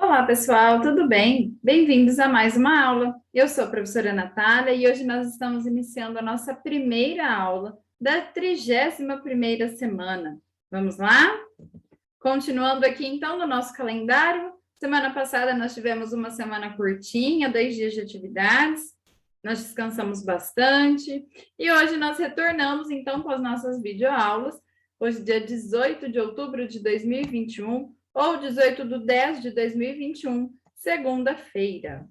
Olá, pessoal, tudo bem? Bem-vindos a mais uma aula. Eu sou a professora Natália e hoje nós estamos iniciando a nossa primeira aula da 31ª semana. Vamos lá? Continuando aqui, então, no nosso calendário. Semana passada nós tivemos uma semana curtinha, 2 dias de atividades. Nós descansamos bastante. E hoje nós retornamos, então, com as nossas videoaulas. Hoje, dia 18 de outubro de 2021, ou 18/10/2021, segunda-feira.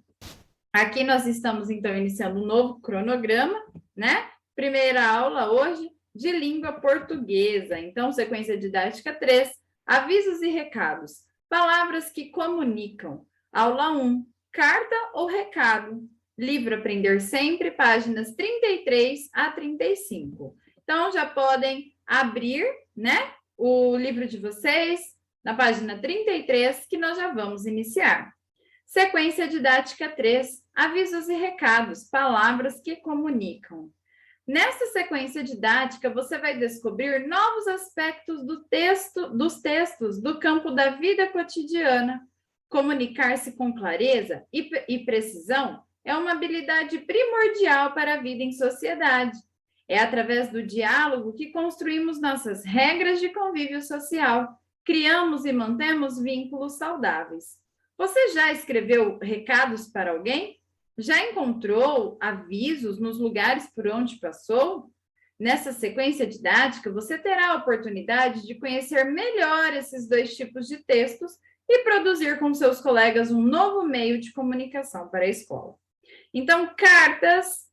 Aqui nós estamos, então, iniciando um novo cronograma, né? Primeira aula hoje de língua portuguesa. Então, sequência didática 3, avisos e recados. Palavras que comunicam. Aula 1, carta ou recado. Livro Aprender Sempre, páginas 33 a 35. Então, já podem abrir, né, o livro de vocês, na página 33, que nós já vamos iniciar. Sequência didática 3, avisos e recados, palavras que comunicam. Nessa sequência didática, você vai descobrir novos aspectos dos textos do campo da vida cotidiana. Comunicar-se com clareza e precisão é uma habilidade primordial para a vida em sociedade. É através do diálogo que construímos nossas regras de convívio social, criamos e mantemos vínculos saudáveis. Você já escreveu recados para alguém? Já encontrou avisos nos lugares por onde passou? Nessa sequência didática, você terá a oportunidade de conhecer melhor esses dois tipos de textos e produzir com seus colegas um novo meio de comunicação para a escola. Então, cartas,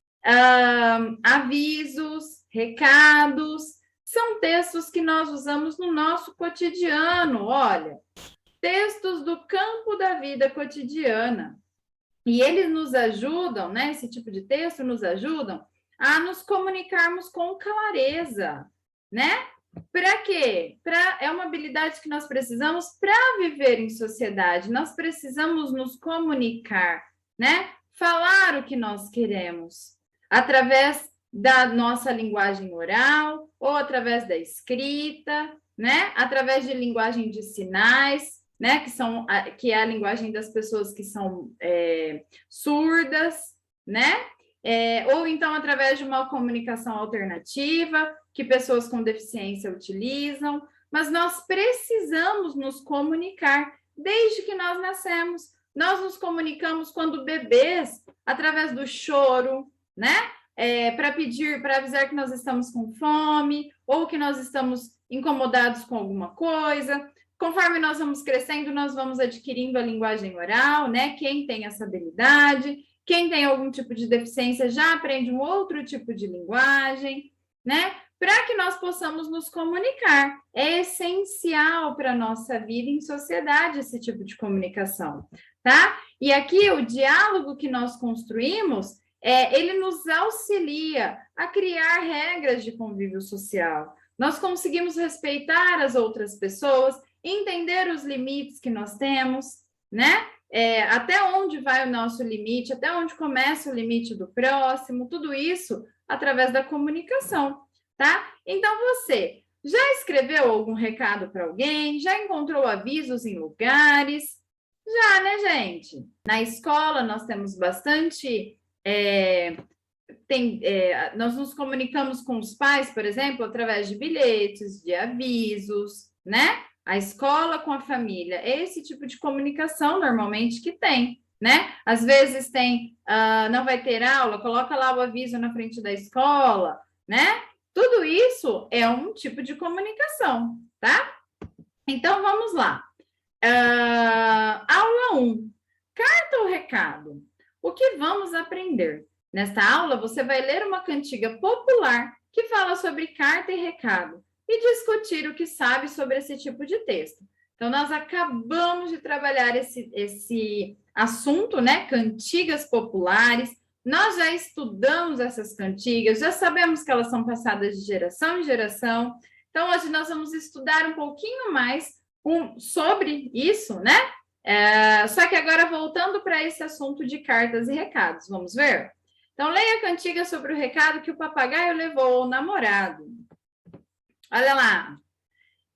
avisos, recados, são textos que nós usamos no nosso cotidiano, olha, textos do campo da vida cotidiana. E eles nos ajudam, né? Esse tipo de texto nos ajudam a nos comunicarmos com clareza, né? Para quê? É uma habilidade que nós precisamos para viver em sociedade. Nós precisamos nos comunicar, né? Falar o que nós queremos através da nossa linguagem oral ou através da escrita, né? Através de linguagem de sinais, né? Que é a linguagem das pessoas que são surdas, né? Ou então através de uma comunicação alternativa que pessoas com deficiência utilizam, mas nós precisamos nos comunicar desde que nós nascemos. Nós nos comunicamos quando bebês, através do choro, né? Para avisar que nós estamos com fome ou que nós estamos incomodados com alguma coisa. Conforme nós vamos crescendo, nós vamos adquirindo a linguagem oral, né? Quem tem essa habilidade, quem tem algum tipo de deficiência já aprende um outro tipo de linguagem, né? Para que nós possamos nos comunicar. É essencial para a nossa vida em sociedade esse tipo de comunicação, tá? E aqui o diálogo que nós construímos, ele nos auxilia a criar regras de convívio social. Nós conseguimos respeitar as outras pessoas, entender os limites que nós temos, né? Até onde vai o nosso limite, até onde começa o limite do próximo, tudo isso através da comunicação, tá? Então, você já escreveu algum recado para alguém? Já encontrou avisos em lugares? Já, né, gente? Na escola, nós temos bastante... nós nos comunicamos com os pais, por exemplo, através de bilhetes, de avisos, né? A escola com a família, é esse tipo de comunicação normalmente que tem, né? Às vezes não vai ter aula, coloca lá o aviso na frente da escola, né? Tudo isso é um tipo de comunicação, tá? Então, vamos lá. Aula 1. Carta ou recado? O que vamos aprender? Nesta aula, você vai ler uma cantiga popular que fala sobre carta e recado e discutir o que sabe sobre esse tipo de texto. Então, nós acabamos de trabalhar esse assunto, né? Cantigas populares. Nós já estudamos essas cantigas, já sabemos que elas são passadas de geração em geração. Então, hoje nós vamos estudar um pouquinho mais sobre isso, né? Só que agora, voltando para esse assunto de cartas e recados, vamos ver? Então, leia a cantiga sobre o recado que o papagaio levou ao namorado. Olha lá.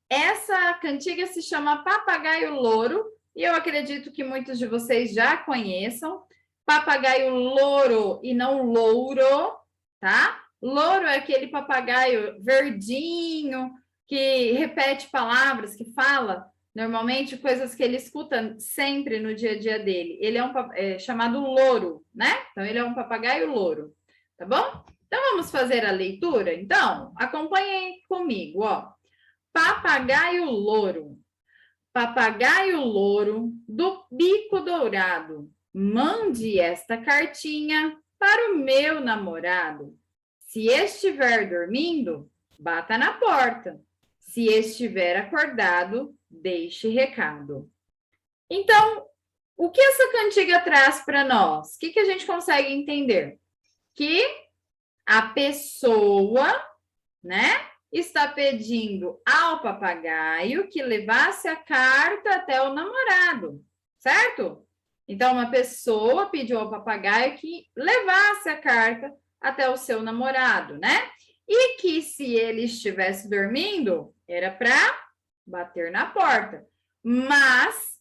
Essa cantiga se chama Papagaio Louro e eu acredito que muitos de vocês já conheçam. Papagaio louro e não louro, tá? Louro é aquele papagaio verdinho que repete palavras, que fala normalmente coisas que ele escuta sempre no dia a dia dele. Ele é chamado louro, né? Então, ele é um papagaio louro, tá bom? Então, vamos fazer a leitura? Então, acompanhem comigo, ó. Papagaio louro. Papagaio louro do bico dourado, mande esta cartinha para o meu namorado. Se estiver dormindo, bata na porta. Se estiver acordado, deixe recado. Então, o que essa cantiga traz para nós? O que a gente consegue entender? Que a pessoa, né, está pedindo ao papagaio que levasse a carta até o namorado, certo? Então, uma pessoa pediu ao papagaio que levasse a carta até o seu namorado, né? E que se ele estivesse dormindo, era para bater na porta. Mas,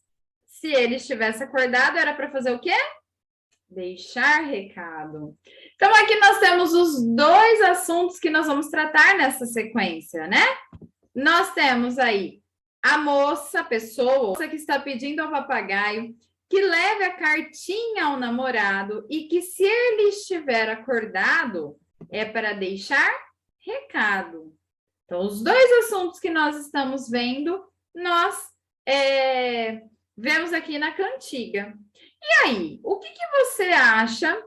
se ele estivesse acordado, era para fazer o quê? Deixar recado. Então, aqui nós temos os dois assuntos que nós vamos tratar nessa sequência, né? Nós temos aí a moça, a pessoa que está pedindo ao papagaio que leve a cartinha ao namorado e que, se ele estiver acordado, é para deixar recado. Então, os dois assuntos que nós estamos vendo, nós vemos aqui na cantiga. E aí, o que você acha?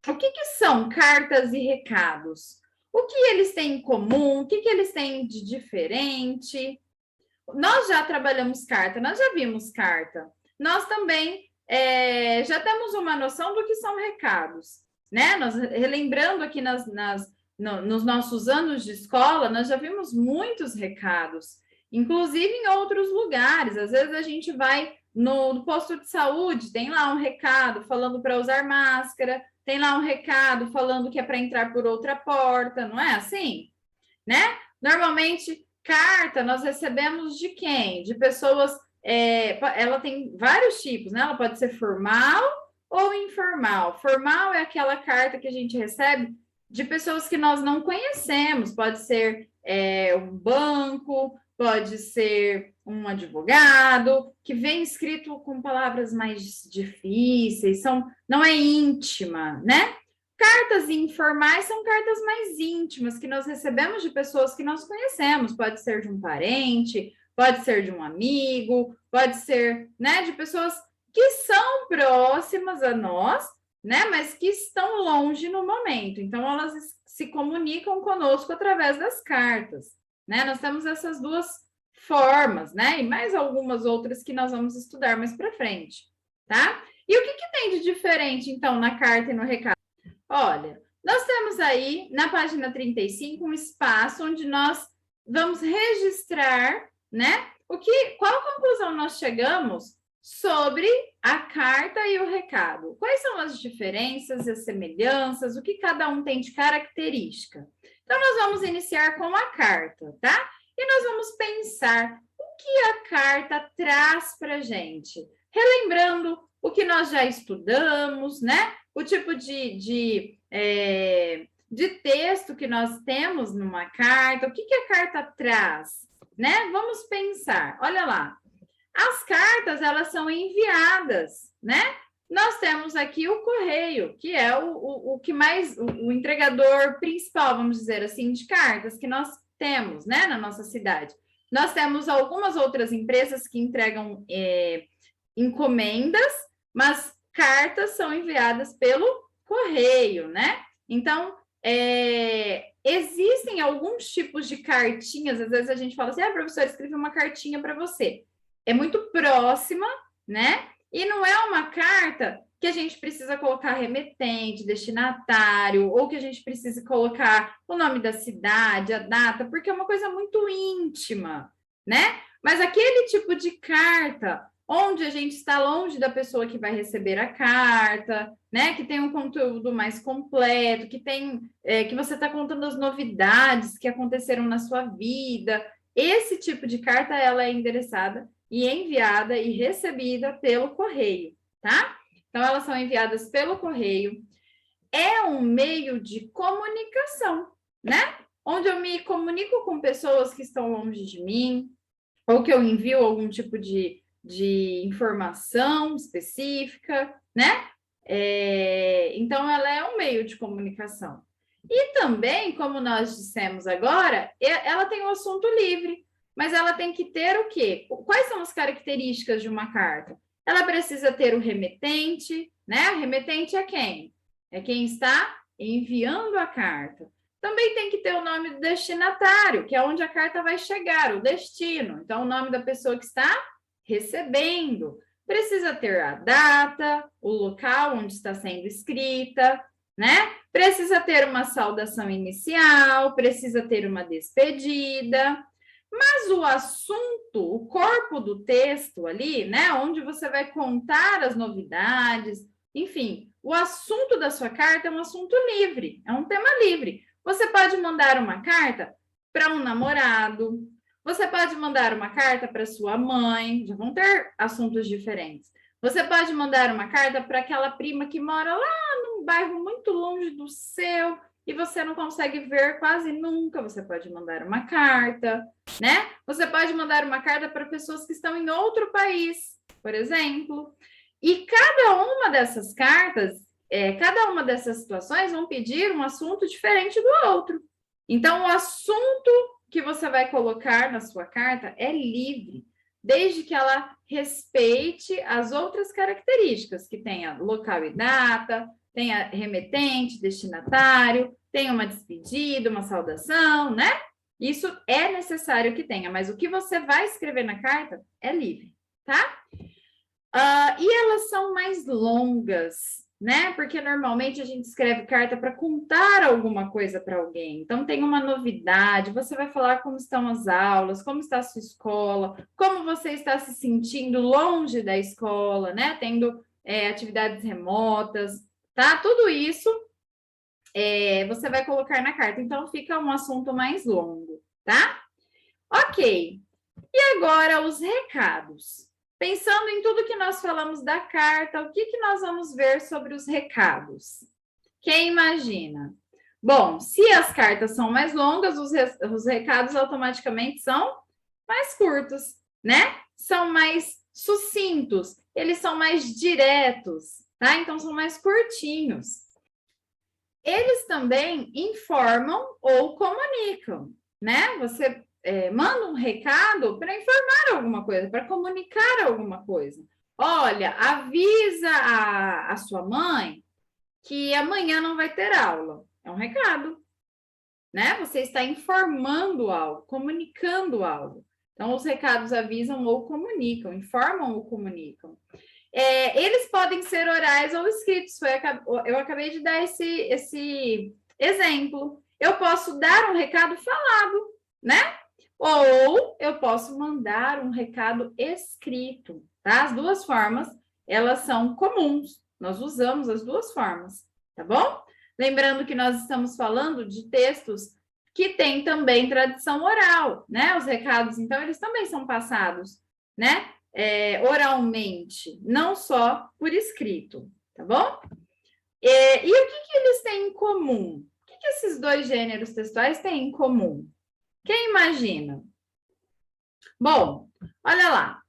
O que são cartas e recados? O que eles têm em comum? O que eles têm de diferente? Nós já trabalhamos carta, nós já vimos carta. Nós também já temos uma noção do que são recados, né? Nós, relembrando aqui nos nossos anos de escola, nós já vimos muitos recados, inclusive em outros lugares. Às vezes a gente vai no posto de saúde, tem lá um recado falando para usar máscara, tem lá um recado falando que é para entrar por outra porta, não é assim? Né? Normalmente, carta nós recebemos de quem? De pessoas, ela tem vários tipos, né? Ela pode ser formal ou informal. Formal é aquela carta que a gente recebe de pessoas que nós não conhecemos, pode ser um banco, pode ser um advogado, que vem escrito com palavras mais difíceis, não é íntima, né? Cartas informais são cartas mais íntimas, que nós recebemos de pessoas que nós conhecemos, pode ser de um parente, pode ser de um amigo, pode ser, né, de pessoas que são próximas a nós, né, mas que estão longe no momento. Então, elas se comunicam conosco através das cartas, né? Nós temos essas duas formas, né? E mais algumas outras que nós vamos estudar mais para frente, tá? E o que tem de diferente, então, na carta e no recado? Olha, nós temos aí, na página 35, um espaço onde nós vamos registrar, né? Qual conclusão nós chegamos sobre a carta e o recado? Quais são as diferenças e as semelhanças? O que cada um tem de característica? Então, nós vamos iniciar com a carta, tá? E nós vamos pensar o que a carta traz para a gente. Relembrando o que nós já estudamos, né? O tipo de texto que nós temos numa carta, o que a carta traz, né? Vamos pensar, olha lá. As cartas, elas são enviadas, né? Nós temos aqui o correio, que é o que mais, o entregador principal, vamos dizer assim, de cartas que nós temos, né, na nossa cidade. Nós temos algumas outras empresas que entregam encomendas, mas cartas são enviadas pelo correio, né? Então, existem alguns tipos de cartinhas, às vezes a gente fala assim, professor, escrevi uma cartinha para você. É muito próxima, né? E não é uma carta que a gente precisa colocar remetente, destinatário, ou que a gente precisa colocar o nome da cidade, a data, porque é uma coisa muito íntima, né? Mas aquele tipo de carta onde a gente está longe da pessoa que vai receber a carta, né? Que tem um conteúdo mais completo, que você está contando as novidades que aconteceram na sua vida. Esse tipo de carta, ela é endereçada e enviada e recebida pelo correio, tá? Então, elas são enviadas pelo correio. É um meio de comunicação, né? Onde eu me comunico com pessoas que estão longe de mim, ou que eu envio algum tipo de informação específica, né? Então, ela é um meio de comunicação. E também, como nós dissemos agora, ela tem o assunto livre, mas ela tem que ter o quê? Quais são as características de uma carta? Ela precisa ter o remetente, né? Remetente é quem? É quem está enviando a carta. Também tem que ter o nome do destinatário, que é onde a carta vai chegar, o destino. Então, o nome da pessoa que está recebendo. Precisa ter a data, o local onde está sendo escrita, né? Precisa ter uma saudação inicial, precisa ter uma despedida. Mas o assunto, o corpo do texto ali, né? Onde você vai contar as novidades, enfim, o assunto da sua carta é um assunto livre, é um tema livre. Você pode mandar uma carta para um namorado, você pode mandar uma carta para sua mãe, já vão ter assuntos diferentes. Você pode mandar uma carta para aquela prima que mora lá num bairro muito longe do seu e você não consegue ver quase nunca. Você pode mandar uma carta, né? Você pode mandar uma carta para pessoas que estão em outro país, por exemplo. E cada uma dessas cartas, cada uma dessas situações vão pedir um assunto diferente do outro. Então, o assunto que você vai colocar na sua carta é livre, desde que ela respeite as outras características, que tenha local e data, tenha remetente, destinatário, tenha uma despedida, uma saudação, né? Isso é necessário que tenha, mas o que você vai escrever na carta é livre, tá? E elas são mais longas, né? Porque normalmente a gente escreve carta para contar alguma coisa para alguém. Então, tem uma novidade, você vai falar como estão as aulas, como está a sua escola, como você está se sentindo longe da escola, né? Tendo atividades remotas, tá? Tudo isso você vai colocar na carta. Então, fica um assunto mais longo, tá? Ok. E agora, os recados. Pensando em tudo que nós falamos da carta, o que nós vamos ver sobre os recados? Quem imagina? Bom, se as cartas são mais longas, os recados automaticamente são mais curtos, né? São mais sucintos, eles são mais diretos, tá? Então, são mais curtinhos. Eles também informam ou comunicam, né? Você manda um recado para informar alguma coisa, para comunicar alguma coisa. Olha, avisa a sua mãe que amanhã não vai ter aula. É um recado, né? Você está informando algo, comunicando algo. Então, os recados avisam ou comunicam, informam ou comunicam. Eles podem ser orais ou escritos. Eu acabei de dar esse exemplo. Eu posso dar um recado falado, né? Ou eu posso mandar um recado escrito, tá? As duas formas, elas são comuns. Nós usamos as duas formas, tá bom? Lembrando que nós estamos falando de textos que têm também tradição oral, né? Os recados, então, eles também são passados, né? Oralmente, não só por escrito, tá bom? E o que eles têm em comum? O que esses dois gêneros textuais têm em comum? Quem imagina? Bom, olha lá.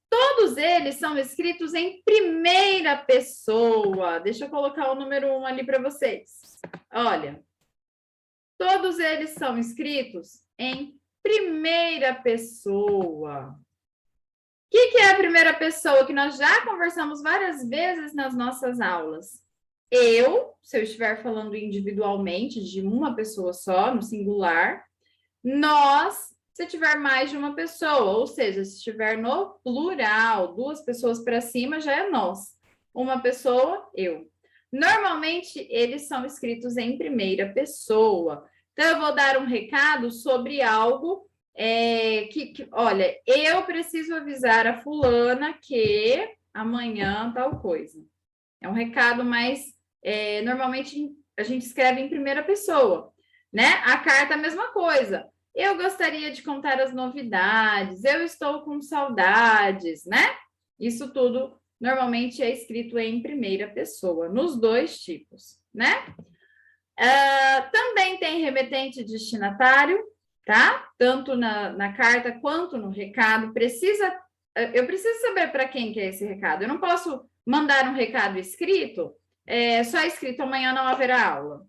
Todos eles são escritos em primeira pessoa. Deixa eu colocar o número 1 ali para vocês. Olha, todos eles são escritos em primeira pessoa. O que é a primeira pessoa? Que nós já conversamos várias vezes nas nossas aulas. Eu, se eu estiver falando individualmente, de uma pessoa só, no singular. Nós, se tiver mais de uma pessoa, ou seja, se estiver no plural, duas pessoas para cima, já é nós. Uma pessoa, eu. Normalmente, eles são escritos em primeira pessoa. Então, eu vou dar um recado sobre algo olha, eu preciso avisar a fulana que amanhã tal coisa. É um recado mais, normalmente a gente escreve em primeira pessoa, né? A carta, a mesma coisa. eu gostaria de contar as novidades, eu estou com saudades, né? Isso tudo normalmente é escrito em primeira pessoa, nos dois tipos, né? Também tem remetente e destinatário, tá? Tanto na carta quanto no recado. Eu preciso saber para quem que é esse recado. Eu não posso mandar um recado escrito, só escrito amanhã não haverá aula.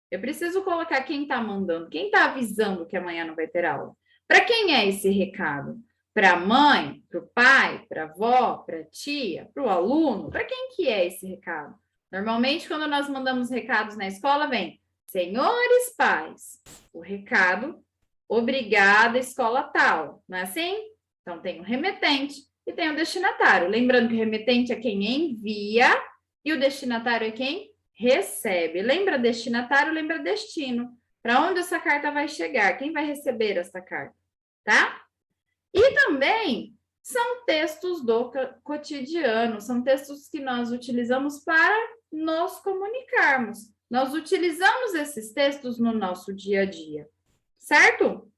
Eu preciso colocar quem está mandando, quem está avisando que amanhã não vai ter aula. Para quem é esse recado? Para a mãe, para o pai, para a avó, para a tia, para o aluno? Para quem que é esse recado? Normalmente, quando nós mandamos recados na escola, vem: senhores pais, o recado, obrigada, escola tal. Não é assim? Então, tem o remetente e tem o destinatário. Lembrando que o remetente é quem envia e o destinatário é quem recebe. Lembra destinatário, lembra destino. Para onde essa carta vai chegar? Quem vai receber essa carta? Tá? E também são textos do cotidiano, são textos que nós utilizamos para nos comunicarmos. Nós utilizamos esses textos no nosso dia a dia, certo?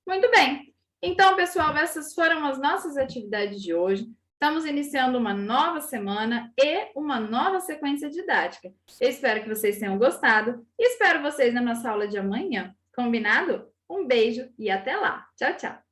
Muito bem. Então, pessoal, essas foram as nossas atividades de hoje. Estamos iniciando uma nova semana e uma nova sequência didática. Eu espero que vocês tenham gostado e espero vocês na nossa aula de amanhã. Combinado? Um beijo e até lá. Tchau, tchau.